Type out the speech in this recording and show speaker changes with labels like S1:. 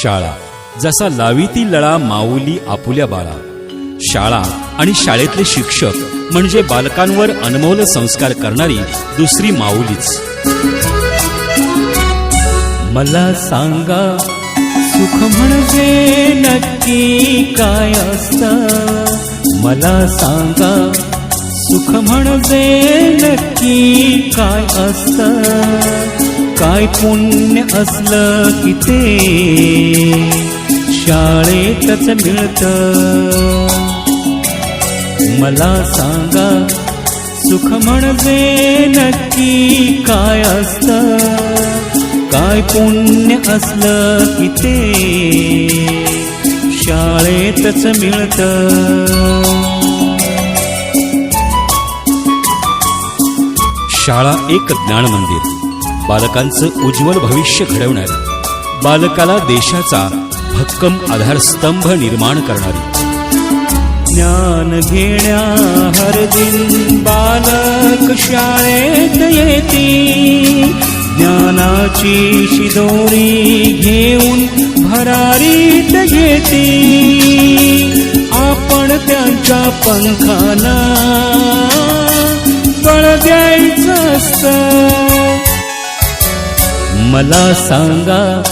S1: शाळा जसा लावीती लळा माऊली आपुल्या बाळा. शाळा आणि शाळेतले शिक्षक म्हणजे बालकांवर अनमोल संस्कार करणारी दुसरी माऊलीच.
S2: मला सांगा सुख म्हणजे नक्की काय असतं. मला सांगा सुख म्हणजे नक्की काय असतं. काय पुण्य असलं की ते शाळेतच मिळतं. मला सांगा सुख म्हणजे नक्की काय असतं. काय पुण्य असलं की ते शाळेतच मिळतं.
S1: शाळा एक ज्ञान मंदिर, बालकांचं उज्ज्वल भविष्य घडवणारी, बालकाला देशाचा भक्कम आधारस्तंभ निर्माण करणारी.
S2: ज्ञान घेण्या हर दिन बालक शाळेत येती. ज्ञानाची शिदोरी घेऊन भरारीत घेती. आपण त्यांच्या पंखाना बळ द्यायचं असतं. मला सांगा